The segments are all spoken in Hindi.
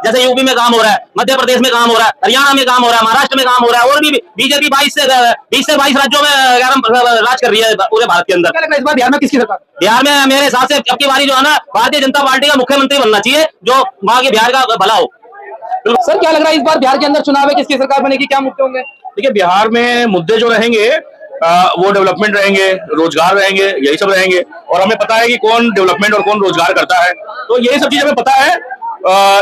जैसे यूपी में काम हो रहा है, मध्य प्रदेश में काम हो रहा है, हरियाणा में काम हो रहा है, महाराष्ट्र में काम हो रहा है, और भी बीजेपी 20 से 22 राज्यों में राज कर रही है पूरे भारत के अंदर। क्या लग रहा है इस बार बिहार में किसकी सरकार? बिहार में मेरे हिसाब से अब की बारी जो है ना, भारतीय जनता पार्टी का मुख्यमंत्री बनना चाहिए, जो वहाँ के बिहार का भला हो। सर क्या लग रहा है इस बार बिहार के अंदर चुनाव है, किसकी सरकार बनेगी, क्या मुद्दे होंगे? देखिए, बिहार में मुद्दे जो रहेंगे वो डेवलपमेंट रहेंगे, रोजगार रहेंगे, यही सब रहेंगे। और हमें पता है कि कौन डेवलपमेंट और कौन रोजगार करता है, तो यही सब चीजें हमें पता है।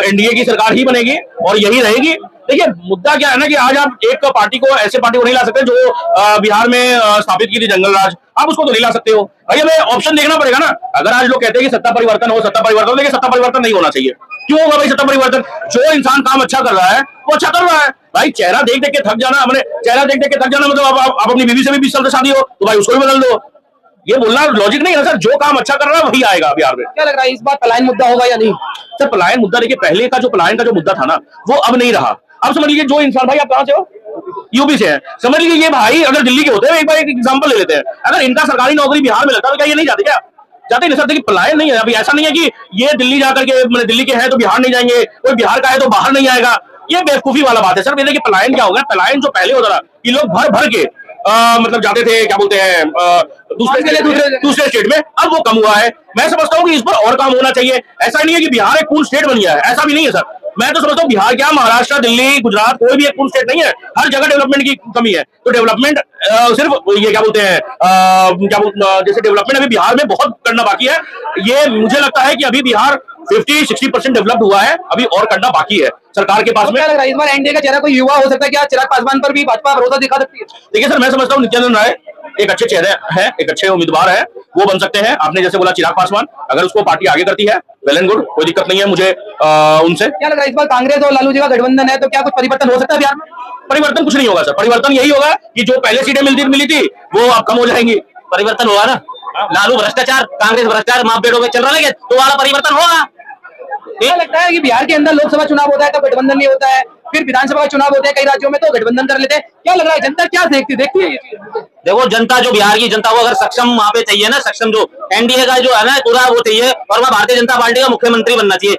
एनडीए की सरकार ही बनेगी और यही रहेगी। देखिए, मुद्दा क्या है ना कि आज आप एक पार्टी को, ऐसे पार्टी को नहीं ला सकते जो बिहार में स्थापित की थी जंगल राज, आप उसको तो नहीं ला सकते हो। भाई हमें ऑप्शन देखना पड़ेगा ना। अगर आज लोग कहते हैं कि सत्ता परिवर्तन हो, सत्ता परिवर्तन, देखिए सत्ता परिवर्तन नहीं होना चाहिए। क्यों होगा भाई सत्ता परिवर्तन? जो इंसान काम अच्छा कर रहा है वो अच्छा कर रहा है। भाई चेहरा देख देख के थक जाना, हमने चेहरा देख देख के थक जाना, मतलब आप अपनी बीवी से भी 20 साल से शादी हो तो भाई उसको भी बदल दो। ये बोलना लॉजिक नहीं है सर। जो काम अच्छा कर रहा है वही आएगा बिहार में। क्या लग रहा है इस बार पलायन मुद्दा होगा या नहीं? सर पलायन मुद्दा, देखिए पहले का जो पलायन का जो मुद्दा था ना, वो अब नहीं रहा। अब समझ लीजिए, जो इंसान, भाई आप कहां से हो? यूपी से है। समझ लीजिए ये भाई अगर दिल्ली के होते हैं, एक बार एक एग्जांपल ले लेते हैं, अगर इनका सरकारी नौकरी बिहार में लगता तो क्या ये नहीं जाते? क्या जाते नहीं सर? देखिए पलायन नहीं है। अभी ऐसा नहीं है कि ये दिल्ली जाकर के, मतलब दिल्ली के हैं तो बिहार नहीं जाएंगे, कोई बिहार का है तो बाहर नहीं आएगा। ये बेवकूफी वाला बात है सर। देखिए पलायन क्या होगा, पलायन जो पहले होता था कि लोग भर भर के मतलब जाते थे, क्या बोलते हैं, दूसरे स्टेट में, अब वो कम हुआ है। मैं समझता हूँ कि इस पर और काम होना चाहिए। ऐसा नहीं है कि बिहार एक पूर्ण स्टेट बन गया है, ऐसा भी नहीं है सर। मैं तो समझता हूँ बिहार क्या, महाराष्ट्र, दिल्ली, गुजरात, कोई भी एक पूर्ण स्टेट नहीं है। हर जगह डेवलपमेंट की कमी है। तो डेवलपमेंट सिर्फ ये क्या बोलते हैं, जैसे डेवलपमेंट अभी बिहार में बहुत करना बाकी है। ये मुझे लगता है कि अभी बिहार 50-60% डेवलप्ड हुआ है, अभी और करना बाकी है सरकार के पास में। क्या लग रहा है इस बार एनडीए का चेहरा कोई युवा हो सकता है? क्या चिराग पासवान पर भी भाजपा भरोसा दिखा सकती है? देखिए सर, मैं समझता हूँ नित्यानंद राय एक अच्छे चेहरे हैं, एक अच्छे उम्मीदवार है, वो बन सकते हैं। आपने जैसे बोला चिराग पासवान, अगर उसको पार्टी आगे करती है, वेल एंड गुड, कोई दिक्कत नहीं है मुझे उनसे। क्या लग रहा है इस बार कांग्रेस और लालू जी का गठबंधन है, तो क्या कुछ परिवर्तन हो सकता है बिहार में? परिवर्तन कुछ नहीं होगा सर। परिवर्तन यही होगा कि जो पहले सीटें मिली थी वो अब कम हो जाएंगी। परिवर्तन होगा ना। लालू भ्रष्टाचार, कांग्रेस भ्रष्टाचार, मापदंडों में चल रहा है, तो वाला परिवर्तन होगा। क्या लगता है कि बिहार के अंदर लोकसभा चुनाव होता है तो गठबंधन नहीं होता है, फिर विधानसभा का चुनाव होते हैं कई राज्यों में तो गठबंधन कर लेते हैं? क्या लग रहा है जनता क्या देखती है ये चीज? देखो जनता, जो बिहार की जनता को अगर सक्षम वहां पे चाहिए ना, सक्षम जो एनडीए का जो है ना पूरा वो चाहिए, और वह भारतीय जनता पार्टी का मुख्यमंत्री बनना चाहिए।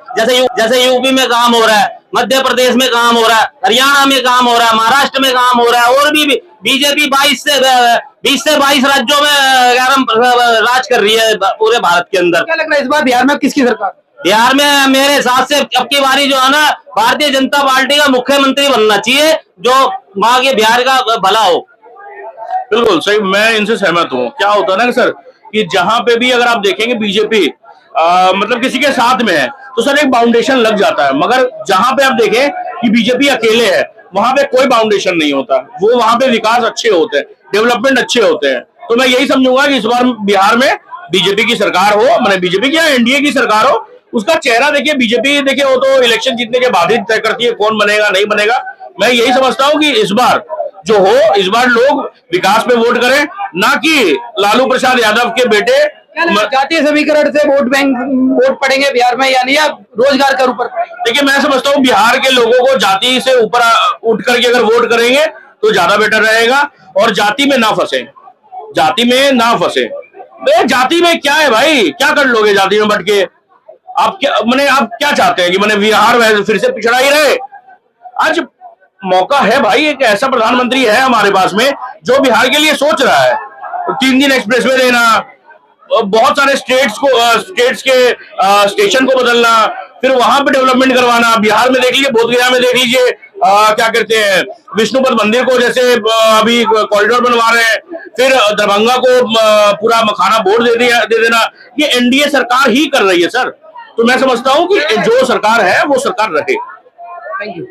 जैसे यूपी में काम हो रहा है, मध्य प्रदेश में काम हो रहा है, हरियाणा में काम हो रहा है, महाराष्ट्र में काम हो रहा है, और भी बीजेपी 20 से 22 राज्यों में राज कर रही है पूरे भारत के अंदर। क्या लग रहा है इस बार बिहार में किसकी सरकार? बिहार में मेरे हिसाब से अब की बारी जो है ना, भारतीय जनता पार्टी का मुख्यमंत्री बनना चाहिए, जो वहां के बिहार का भला हो। बिल्कुल सही, मैं इनसे सहमत हूँ। क्या होता है ना सर कि जहां पे भी अगर आप देखेंगे बीजेपी मतलब किसी के साथ में है तो सर एक बाउंडेशन लग जाता है, मगर जहां पे आप देखें कि बीजेपी अकेले है, वहां पे कोई बाउंडेशन नहीं होता। वो वहां पे विकास अच्छे होते हैं, डेवलपमेंट अच्छे होते हैं। तो मैं यही समझूंगा कि इस बार बिहार में बीजेपी की सरकार हो, मैंने बीजेपी की या एनडीए की सरकार हो। उसका चेहरा देखिए, बीजेपी देखिए वो तो इलेक्शन जीतने के बाद ही तय करती है कौन बनेगा नहीं बनेगा। मैं यही समझता हूँ कि इस बार जो हो, इस बार लोग विकास पे वोट करें, ना कि लालू प्रसाद यादव के बेटे। जातीय समीकरण से वोट पड़ेंगे बिहार में, यानी अब रोजगार के ऊपर? देखिए मैं समझता हूँ बिहार के लोगों को जाति से ऊपर उठ करके अगर वोट करेंगे तो ज्यादा बेटर रहेगा, और जाति में ना फंसे, जाति में ना फंसे। जाति में क्या है भाई, क्या कर लोगे जाति में बैठ के? आप क्या आप क्या चाहते हैं कि बिहार फिर से पिछड़ा ही रहे? आज मौका है भाई, एक ऐसा प्रधानमंत्री है हमारे पास में जो बिहार के लिए सोच रहा है। 3 दिन एक्सप्रेसवे देना, बहुत सारे स्टेट्स के स्टेशन को बदलना, फिर वहां पे डेवलपमेंट करवाना। बिहार में देख लीजिए, बोधगया में देख लीजिए, क्या कहते हैं, विष्णुपद मंदिर को जैसे अभी कॉरिडोर बनवा रहे हैं, फिर दरभंगा को पूरा मखाना बोर्ड दे देना। ये एनडीए सरकार ही कर रही है सर। तो मैं समझता हूं कि जो सरकार है वो सरकार रहे। Thank you.